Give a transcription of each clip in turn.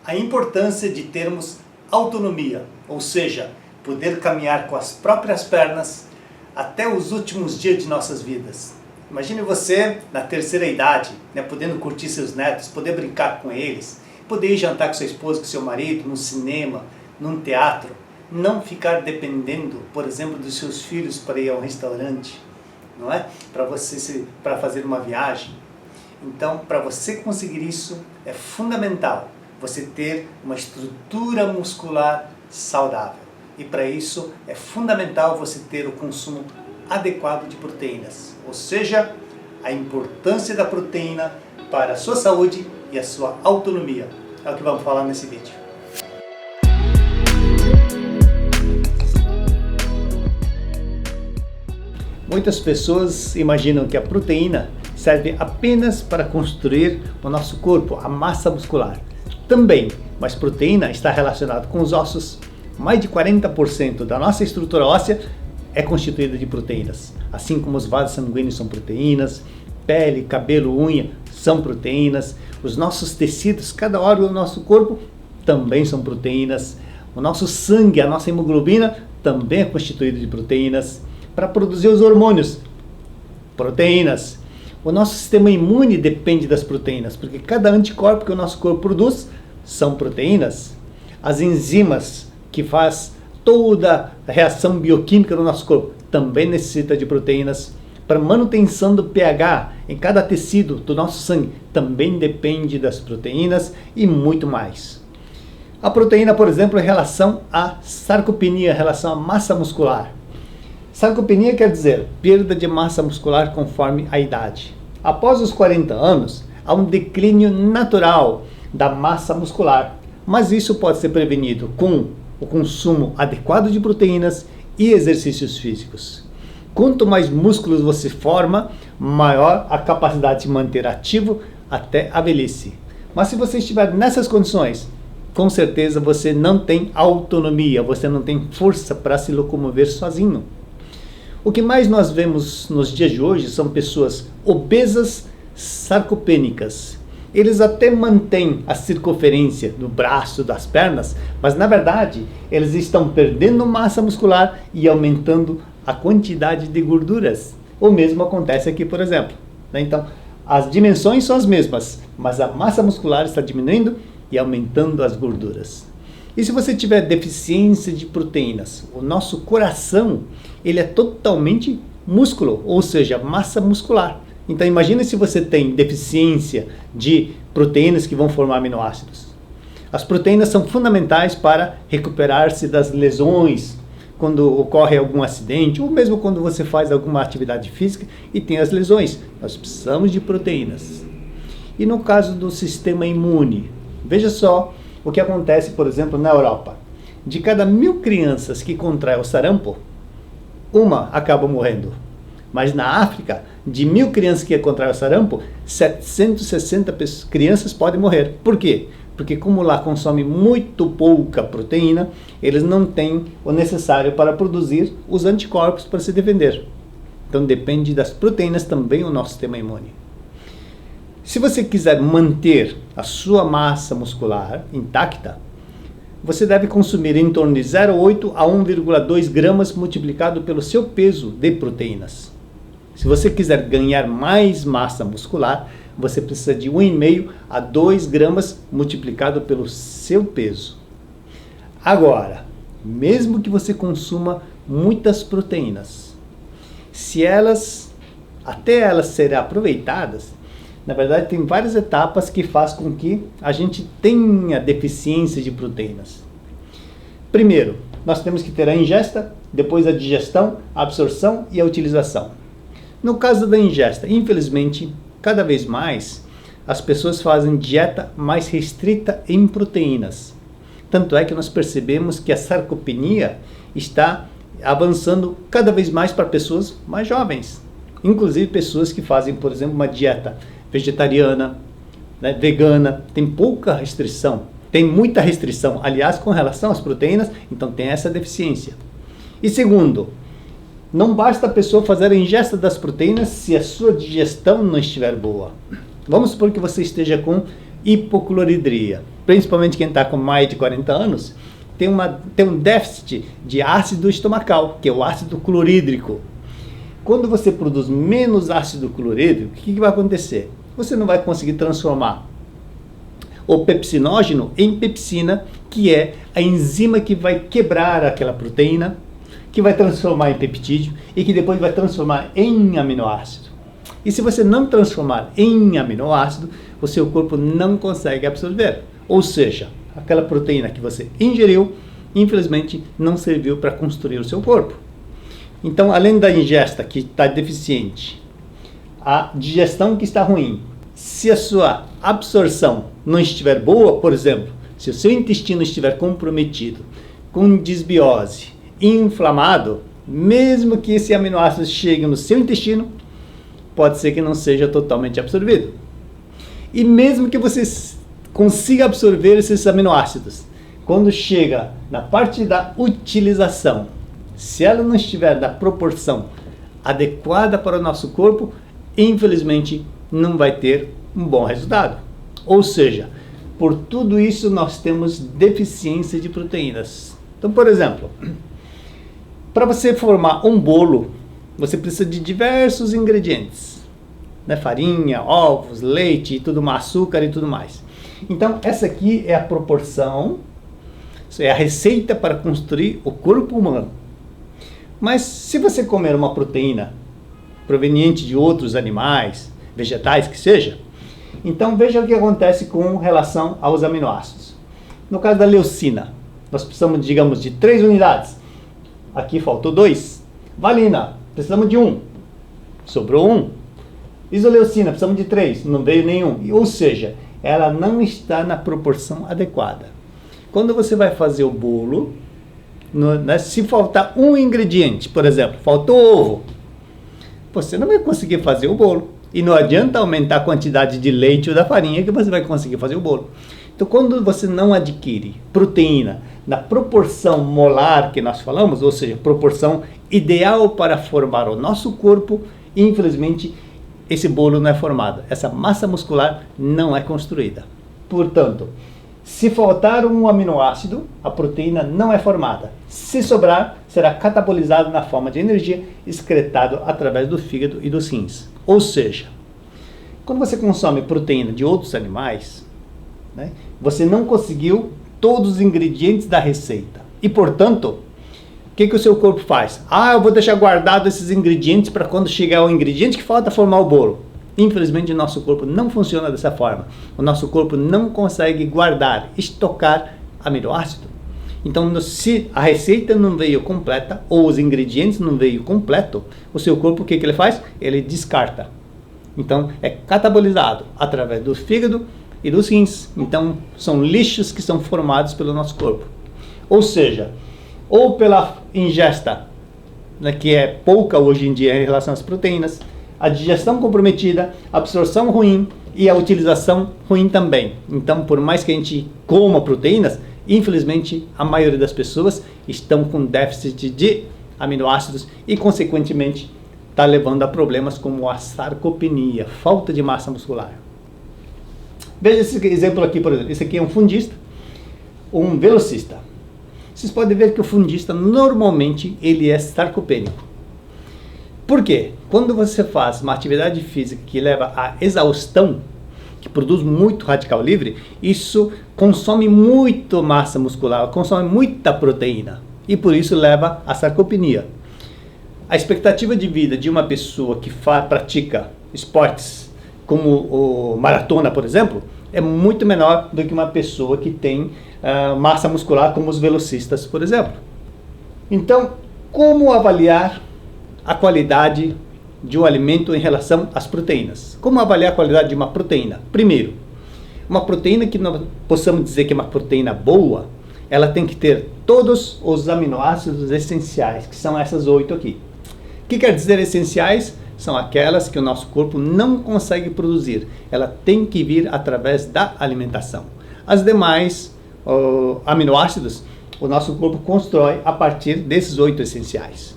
a importância de termos autonomia, ou seja, poder caminhar com as próprias pernas até os últimos dias de nossas vidas. Imagine você na terceira idade, podendo curtir seus netos, poder brincar com eles, poder ir jantar com sua esposa, com seu marido, no cinema, num teatro, não ficar dependendo, por exemplo, dos seus filhos para ir ao restaurante, não é? Para fazer uma viagem. Então, para você conseguir isso, é fundamental você ter uma estrutura muscular saudável. E para isso, é fundamental você ter o consumo adequado de proteínas. Ou seja, a importância da proteína para a sua saúde e a sua autonomia. É o que vamos falar nesse vídeo. Muitas pessoas imaginam que a proteína serve apenas para construir o nosso corpo, a massa muscular. Também, mas proteína está relacionada com os ossos. Mais de 40% da nossa estrutura óssea é constituída de proteínas. Assim como os vasos sanguíneos são proteínas, pele, cabelo, unha são proteínas. Os nossos tecidos, cada órgão do nosso corpo também são proteínas. O nosso sangue, a nossa hemoglobina também é constituído de proteínas. Para produzir os hormônios, proteínas. O nosso sistema imune depende das proteínas, porque cada anticorpo que o nosso corpo produz são proteínas. As enzimas que faz toda a reação bioquímica no nosso corpo também necessita de proteínas. Para manutenção do pH em cada tecido do nosso sangue também depende das proteínas e muito mais. A proteína, por exemplo, em relação à sarcopenia, em relação à massa muscular. Sarcopenia quer dizer perda de massa muscular conforme a idade. Após os 40 anos, há um declínio natural da massa muscular, mas isso pode ser prevenido com o consumo adequado de proteínas e exercícios físicos. Quanto mais músculos você forma, maior a capacidade de manter ativo até a velhice. Mas se você estiver nessas condições, com certeza você não tem autonomia, você não tem força para se locomover sozinho. O que mais nós vemos nos dias de hoje são pessoas obesas sarcopênicas. Eles até mantêm a circunferência do braço, das pernas, mas na verdade eles estão perdendo massa muscular e aumentando a quantidade de gorduras. O mesmo acontece aqui, por exemplo. Então, as dimensões são as mesmas, mas a massa muscular está diminuindo e aumentando as gorduras. E se você tiver deficiência de proteínas, o nosso coração, ele é totalmente músculo, ou seja, massa muscular. Então imagine se você tem deficiência de proteínas que vão formar aminoácidos. As proteínas são fundamentais para recuperar-se das lesões, quando ocorre algum acidente, ou mesmo quando você faz alguma atividade física e tem as lesões. Nós precisamos de proteínas. E no caso do sistema imune, veja só o que acontece, por exemplo, na Europa. De cada 1000 crianças que contraem o sarampo, uma acaba morrendo. Mas na África, de 1000 crianças que contraem o sarampo, 760 crianças podem morrer. Por quê? Porque como lá consome muito pouca proteína, eles não têm o necessário para produzir os anticorpos para se defender. Então depende das proteínas também o nosso sistema imune. Se você quiser manter a sua massa muscular intacta, você deve consumir em torno de 0,8 a 1,2 gramas multiplicado pelo seu peso de proteínas. Se você quiser ganhar mais massa muscular, você precisa de 1,5 a 2 gramas multiplicado pelo seu peso. Agora, mesmo que você consuma muitas proteínas, se até elas serem aproveitadas, na verdade tem várias etapas que faz com que a gente tenha deficiência de proteínas. Primeiro, nós temos que ter a ingesta, depois a digestão, a absorção e a utilização. No caso da ingesta, infelizmente, cada vez mais as pessoas fazem dieta mais restrita em proteínas. Tanto é que nós percebemos que a sarcopenia está avançando cada vez mais para pessoas mais jovens. Inclusive pessoas que fazem, por exemplo, uma dieta vegetariana, vegana, tem pouca restrição, tem muita restrição, aliás, com relação às proteínas, então tem essa deficiência. E segundo, não basta a pessoa fazer a ingesta das proteínas se a sua digestão não estiver boa. Vamos supor que você esteja com hipocloridria. principalmente quem está com mais de 40 anos, tem um déficit de ácido estomacal, que é o ácido clorídrico. Quando você produz menos ácido clorídrico, o que vai acontecer? Você não vai conseguir transformar o pepsinógeno em pepsina, que é a enzima que vai quebrar aquela proteína, que vai transformar em peptídeo e que depois vai transformar em aminoácido. E se você não transformar em aminoácido, o seu corpo não consegue absorver. Ou seja, aquela proteína que você ingeriu, infelizmente, não serviu para construir o seu corpo. Então, além da ingesta que está deficiente, a digestão que está ruim, se a sua absorção não estiver boa, por exemplo, se o seu intestino estiver comprometido, com desbiose, inflamado, mesmo que esse aminoácido chegue no seu intestino, pode ser que não seja totalmente absorvido. E mesmo que você consiga absorver esses aminoácidos, quando chega na parte da utilização, se ela não estiver da proporção adequada para o nosso corpo, infelizmente não vai ter um bom resultado. Ou seja, por tudo isso nós temos deficiência de proteínas. Então, por exemplo, para você formar um bolo, você precisa de diversos ingredientes, né? Farinha, ovos, leite e tudo mais, açúcar e tudo mais. Então, essa aqui é a proporção, é a receita para construir o corpo humano. Mas se você comer uma proteína proveniente de outros animais, vegetais que seja, então veja o que acontece com relação aos aminoácidos. No caso da leucina, nós precisamos, digamos, de 3 unidades. Aqui faltou 2. Valina, precisamos de 1. Sobrou 1. Isoleucina, precisamos de 3. Não veio nenhum. Ou seja, ela não está na proporção adequada. Quando você vai fazer o bolo, se faltar um ingrediente, por exemplo, faltou ovo, você não vai conseguir fazer o bolo. E não adianta aumentar a quantidade de leite ou da farinha que você vai conseguir fazer o bolo. Então, quando você não adquire proteína na proporção molar que nós falamos, ou seja, proporção ideal para formar o nosso corpo, infelizmente, esse bolo não é formado. Essa massa muscular não é construída. Portanto, se faltar um aminoácido, a proteína não é formada. Se sobrar, será catabolizado na forma de energia, excretado através do fígado e dos rins. Ou seja, quando você consome proteína de outros animais, né, você não conseguiu todos os ingredientes da receita. E, portanto, o que o seu corpo faz? Eu vou deixar guardado esses ingredientes para quando chegar o ingrediente que falta formar o bolo. Infelizmente, o nosso corpo não funciona dessa forma. O nosso corpo não consegue guardar, estocar aminoácido. Então, se a receita não veio completa, ou os ingredientes não veio completo, o seu corpo, o que ele faz? Ele descarta. Então, é catabolizado através do fígado e dos rins. Então, são lixos que são formados pelo nosso corpo. Ou seja, ou pela ingesta, né, que é pouca hoje em dia em relação às proteínas, a digestão comprometida, a absorção ruim e a utilização ruim também. Então, por mais que a gente coma proteínas, infelizmente, a maioria das pessoas estão com déficit de aminoácidos e, consequentemente, está levando a problemas como a sarcopenia, falta de massa muscular. Veja esse exemplo aqui, por exemplo. Esse aqui é um fundista, um velocista. Vocês podem ver que o fundista, normalmente, ele é sarcopênico. Por quê? Quando você faz uma atividade física que leva à exaustão, que produz muito radical livre, isso consome muito massa muscular, consome muita proteína e por isso leva à sarcopenia. A expectativa de vida de uma pessoa que pratica esportes como o maratona, por exemplo, é muito menor do que uma pessoa que tem massa muscular como os velocistas, por exemplo. Então, como avaliar a qualidade de um alimento em relação às proteínas? Como avaliar a qualidade de uma proteína? Primeiro, uma proteína que nós possamos dizer que é uma proteína boa, ela tem que ter todos os aminoácidos essenciais, que são essas 8 aqui. O que quer dizer essenciais? São aquelas que o nosso corpo não consegue produzir. Ela tem que vir através da alimentação. As demais aminoácidos, o nosso corpo constrói a partir desses 8 essenciais.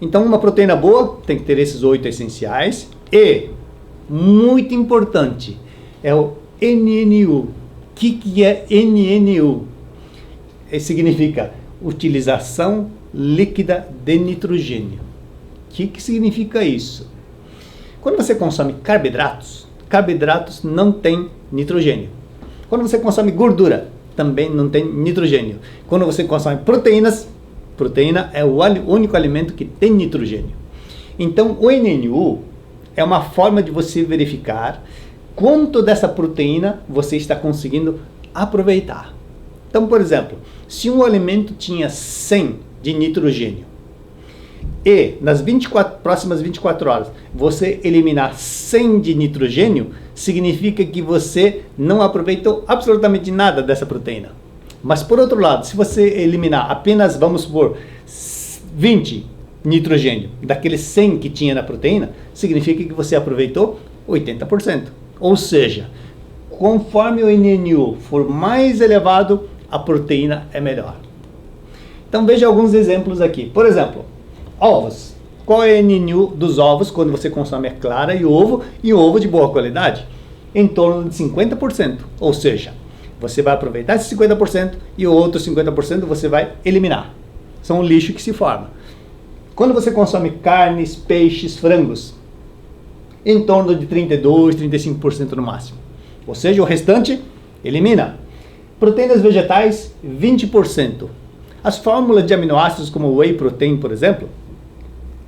Então, uma proteína boa tem que ter esses 8 essenciais e, muito importante, é o NNU. que é NNU? Significa utilização líquida de nitrogênio. O que significa isso? Quando você consome carboidratos, carboidratos não tem nitrogênio. Quando você consome gordura, também não tem nitrogênio. Quando você consome proteínas, proteína é o único alimento que tem nitrogênio. Então, o NNU é uma forma de você verificar quanto dessa proteína você está conseguindo aproveitar. Então, por exemplo, se um alimento tinha 100 de nitrogênio e nas próximas 24 horas você eliminar 100 de nitrogênio, significa que você não aproveitou absolutamente nada dessa proteína. Mas por outro lado, se você eliminar apenas, vamos supor, 20 nitrogênio daqueles 100 que tinha na proteína, significa que você aproveitou 80%. Ou seja, conforme o NNU for mais elevado, a proteína é melhor. Então veja alguns exemplos aqui. Por exemplo, ovos. Qual é o NNU dos ovos quando você consome a clara e o ovo de boa qualidade? Em torno de 50%. Ou seja, você vai aproveitar esse 50% e o outro 50% você vai eliminar. São um lixo que se forma. Quando você consome carnes, peixes, frangos, em torno de 32%, 35% no máximo. Ou seja, o restante, elimina. Proteínas vegetais, 20%. As fórmulas de aminoácidos como o whey protein, por exemplo,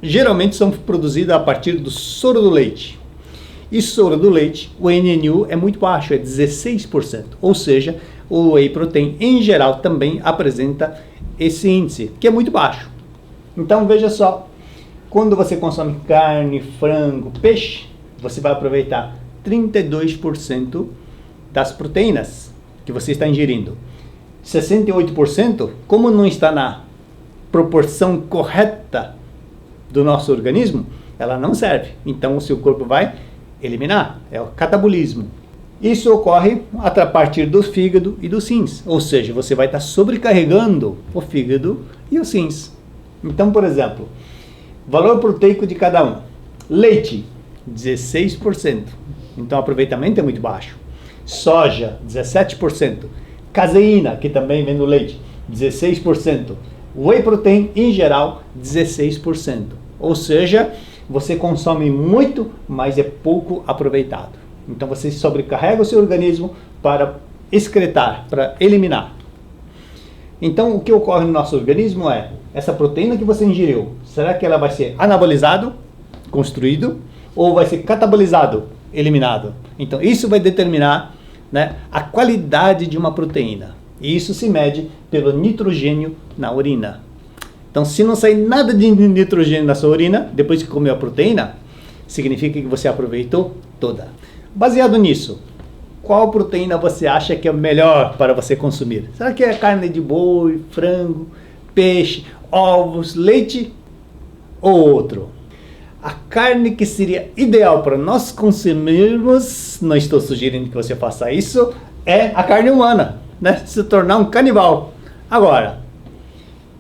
geralmente são produzidas a partir do soro do leite. E soro do leite, o NNU é muito baixo, é 16%. Ou seja, o whey protein em geral também apresenta esse índice, que é muito baixo. Então veja só, quando você consome carne, frango, peixe, você vai aproveitar 32% das proteínas que você está ingerindo. 68%, como não está na proporção correta do nosso organismo, ela não serve. Então o seu corpo vai eliminar, é o catabolismo. Isso ocorre a partir do fígado e dos rins, ou seja, você vai estar sobrecarregando o fígado e os rins. Então, por exemplo, valor proteico de cada um. Leite, 16%. Então o aproveitamento é muito baixo. Soja, 17%. Caseína, que também vem no leite, 16%. Whey protein, em geral, 16%. Ou seja, você consome muito, mas é pouco aproveitado. Então você sobrecarrega o seu organismo para excretar, para eliminar. Então o que ocorre no nosso organismo é, essa proteína que você ingeriu, será que ela vai ser anabolizado, construído, ou vai ser catabolizado, eliminado? Então isso vai determinar, né, a qualidade de uma proteína. E isso se mede pelo nitrogênio na urina. Então, se não sair nada de nitrogênio na sua urina, depois que comeu a proteína, significa que você aproveitou toda. Baseado nisso, qual proteína você acha que é melhor para você consumir? Será que é carne de boi, frango, peixe, ovos, leite ou outro? A carne que seria ideal para nós consumirmos, não estou sugerindo que você faça isso, é a carne humana, né? Se tornar um canibal. Agora,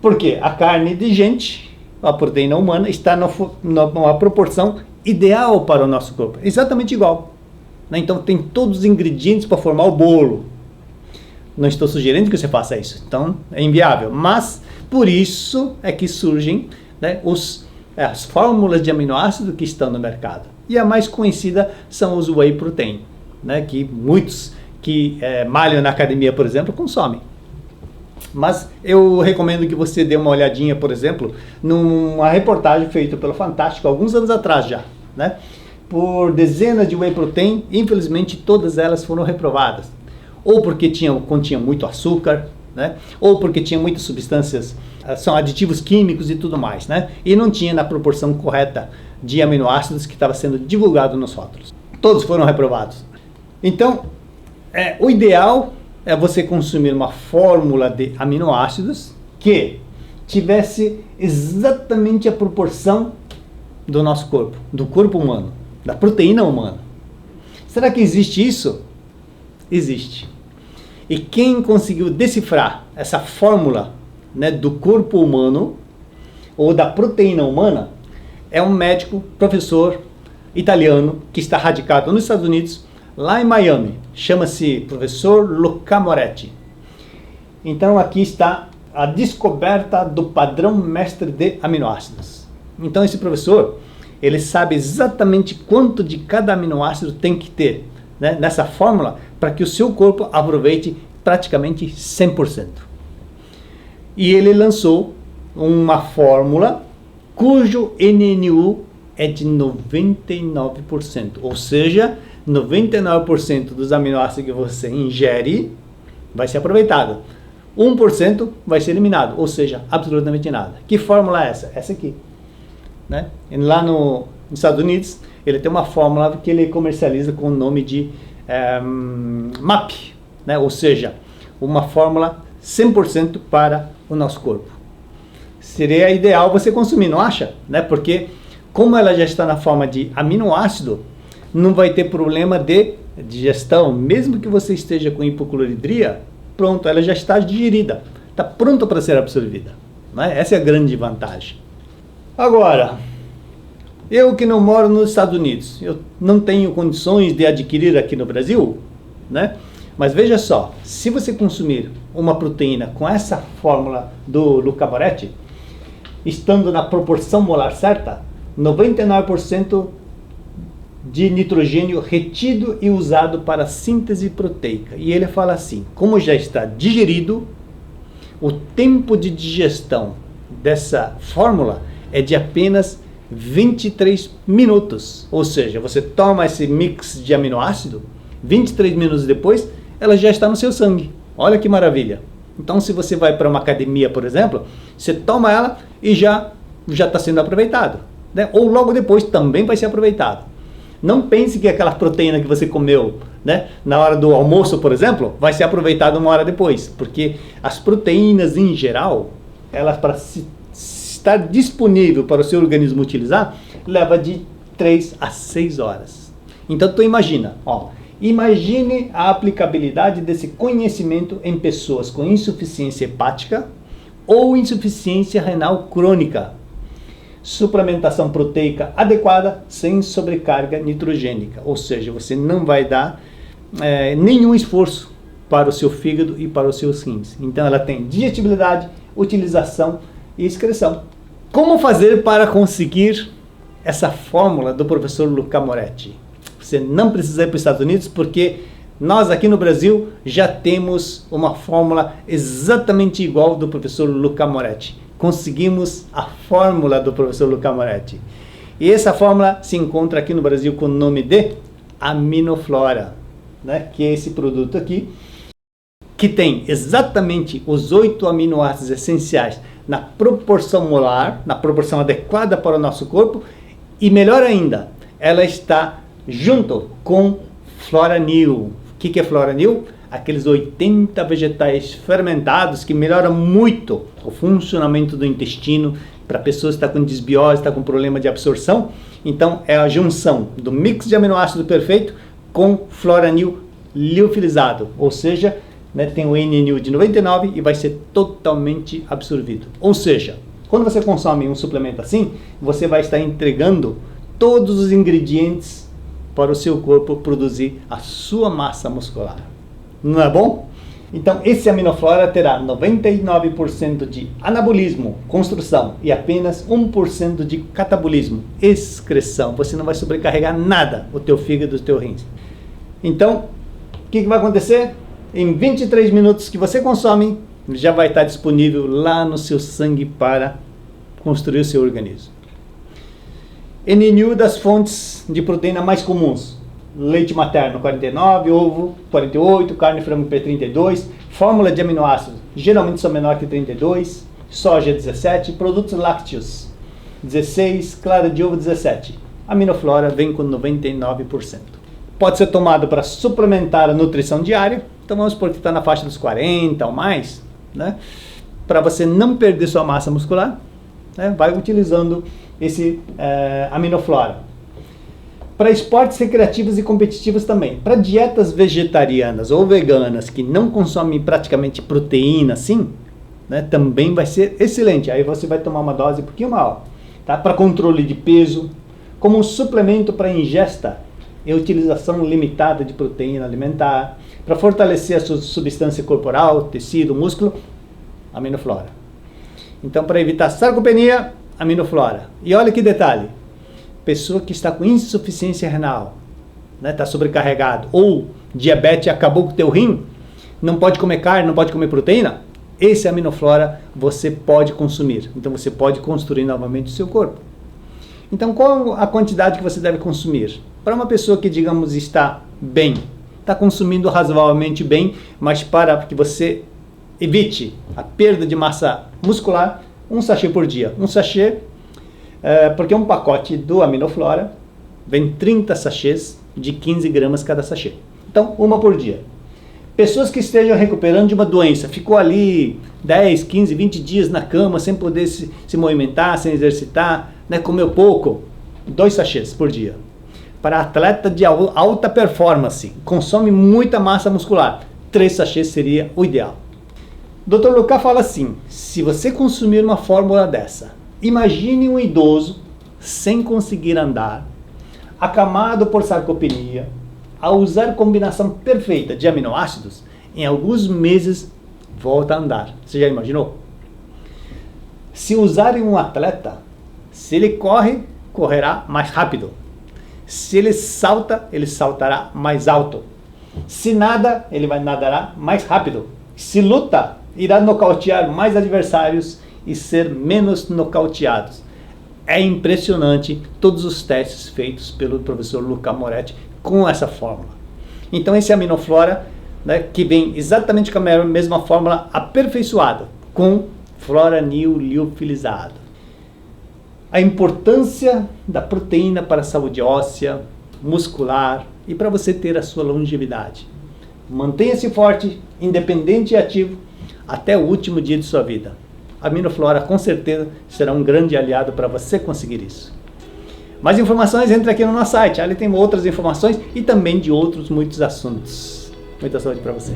porque a carne de gente, a proteína humana, está numa proporção ideal para o nosso corpo, exatamente igual. Né? Então tem todos os ingredientes para formar o bolo. Não estou sugerindo que você faça isso, então é inviável. Mas por isso é que surgem, né, as fórmulas de aminoácido que estão no mercado. E a mais conhecida são os whey protein, né, que muitos que malham na academia, por exemplo, consomem. Mas eu recomendo que você dê uma olhadinha, por exemplo, numa reportagem feita pelo Fantástico, alguns anos atrás já, né? Por dezenas de whey protein, infelizmente todas elas foram reprovadas. Ou porque continha muito açúcar, né? Ou porque tinha muitas substâncias, são aditivos químicos e tudo mais, né? E não tinha na proporção correta de aminoácidos que estava sendo divulgado nos rótulos. Todos foram reprovados. Então, o ideal é você consumir uma fórmula de aminoácidos que tivesse exatamente a proporção do nosso corpo, do corpo humano, da proteína humana. Será que existe isso? Existe. E quem conseguiu decifrar essa fórmula, né, do corpo humano ou da proteína humana é um médico, professor italiano que está radicado nos Estados Unidos lá em Miami. Chama-se professor Luca Moretti. Então aqui está a descoberta do padrão mestre de aminoácidos. Então esse professor, ele sabe exatamente quanto de cada aminoácido tem que ter, né, nessa fórmula, para que o seu corpo aproveite praticamente 100%. E ele lançou uma fórmula cujo NNU é de 99%, ou seja, 99% dos aminoácidos que você ingere vai ser aproveitado. 1% vai ser eliminado, ou seja, absolutamente nada. Que fórmula é essa? Essa aqui. Né? Lá nos Estados Unidos, ele tem uma fórmula que ele comercializa com o nome de MAP, né? Ou seja, uma fórmula 100% para o nosso corpo. Seria ideal você consumir, não acha? Né? Porque como ela já está na forma de aminoácido, não vai ter problema de digestão, mesmo que você esteja com hipocloridria, pronto, ela já está digerida, está pronta para ser absorvida. Né? Essa é a grande vantagem. Agora, eu que não moro nos Estados Unidos, eu não tenho condições de adquirir aqui no Brasil, né? Mas veja só, se você consumir uma proteína com essa fórmula do Luca Moretti, estando na proporção molar certa, 99% de nitrogênio retido e usado para a síntese proteica. E ele fala assim, como já está digerido, o tempo de digestão dessa fórmula é de apenas 23 minutos. Ou seja, você toma esse mix de aminoácido, 23 minutos depois, ela já está no seu sangue. Olha que maravilha. Então, se você vai para uma academia, por exemplo, você toma ela e já está sendo aproveitado. Né? Ou logo depois também vai ser aproveitado. Não pense que aquela proteína que você comeu, né, na hora do almoço, por exemplo, vai ser aproveitada uma hora depois. Porque as proteínas, em geral, elas para estar disponível para o seu organismo utilizar, leva de 3 a 6 horas. Então, tu imagina, imagine a aplicabilidade desse conhecimento em pessoas com insuficiência hepática ou insuficiência renal crônica. Suplementação proteica adequada sem sobrecarga nitrogênica, ou seja, você não vai dar nenhum esforço para o seu fígado e para os seus rins. Então ela tem digestibilidade, utilização e excreção. Como fazer para conseguir essa fórmula do professor Luca Moretti? Você não precisa ir para os Estados Unidos, porque nós aqui no Brasil já temos uma fórmula exatamente igual do professor Luca Moretti. Conseguimos a fórmula do professor Luca Moretti. E essa fórmula se encontra aqui no Brasil com o nome de Aminoflora, né? Que é esse produto aqui, que tem exatamente os 8 aminoácidos essenciais na proporção molar, na proporção adequada para o nosso corpo, e melhor ainda, ela está junto com Floranil. O que é Floranil? Aqueles 80 vegetais fermentados que melhoram muito o funcionamento do intestino para pessoas que estão com desbiose, estão com problema de absorção. Então é a junção do mix de aminoácido perfeito com Floranil liofilizado, ou seja, né, tem o NNU de 99 e vai ser totalmente absorvido. Ou seja, quando você consome um suplemento assim, você vai estar entregando todos os ingredientes para o seu corpo produzir a sua massa muscular. Não é bom? Então, esse Aminoflora terá 99% de anabolismo, construção, e apenas 1% de catabolismo, excreção. Você não vai sobrecarregar nada o teu fígado e o teu rins. Então, o que vai acontecer? Em 23 minutos que você consome, já vai estar disponível lá no seu sangue para construir o seu organismo. NNU das fontes de proteína mais comuns: leite materno 49, ovo 48, carne e frango P32, fórmula de aminoácidos geralmente são menor que 32, soja 17, produtos lácteos 16, clara de ovo 17. Aminoflora vem com 99%. Pode ser tomado para suplementar a nutrição diária, então vamos supor que está na faixa dos 40 ou mais, né? Para você não perder sua massa muscular, né? Vai utilizando esse Aminoflora. Para esportes recreativos e competitivos também. Para dietas vegetarianas ou veganas que não consomem praticamente proteína assim, né, também vai ser excelente. Aí você vai tomar uma dose um pouquinho maior. Tá? Para controle de peso, como um suplemento para ingesta em utilização limitada de proteína alimentar, para fortalecer a sua substância corporal, tecido, músculo, aminoflora. Então, para evitar sarcopenia, aminoflora. E olha que detalhe, pessoa que está com insuficiência renal, né, está sobrecarregado, ou diabetes acabou com o teu rim, não pode comer carne, não pode comer proteína, esse aminoflora você pode consumir. Então você pode construir novamente o seu corpo. Então qual a quantidade que você deve consumir? Para uma pessoa que, digamos, está bem, está consumindo razoavelmente bem, mas para que você evite a perda de massa muscular, um sachê por dia. Um sachê, porque um pacote do aminoflora vem 30 sachês de 15 gramas cada sachê. Então, uma por dia. Pessoas que estejam recuperando de uma doença, ficou ali 10, 15, 20 dias na cama, sem poder se movimentar, sem exercitar, né, comeu pouco, 2 sachês por dia. Para atleta de alta performance, consome muita massa muscular, 3 sachês seria o ideal. Dr. Lucas fala assim, se você consumir uma fórmula dessa, imagine um idoso sem conseguir andar, acamado por sarcopenia, a usar combinação perfeita de aminoácidos, em alguns meses volta a andar. Você já imaginou? Se usarem um atleta, se ele corre, correrá mais rápido. Se ele salta, ele saltará mais alto. Se nada, ele vai nadará mais rápido. Se luta, irá nocautear mais adversários e ser menos nocauteados. É impressionante todos os testes feitos pelo professor Luca Moretti com essa fórmula. Então esse aminoflora, né, que vem exatamente com a mesma fórmula aperfeiçoada, com floranil liofilizado. A importância da proteína para a saúde óssea, muscular e para você ter a sua longevidade. Mantenha-se forte, independente e ativo até o último dia de sua vida. A aminoflora com certeza será um grande aliado para você conseguir isso. Mais informações, entre aqui no nosso site. Ali tem outras informações e também de outros muitos assuntos. Muita saúde para você.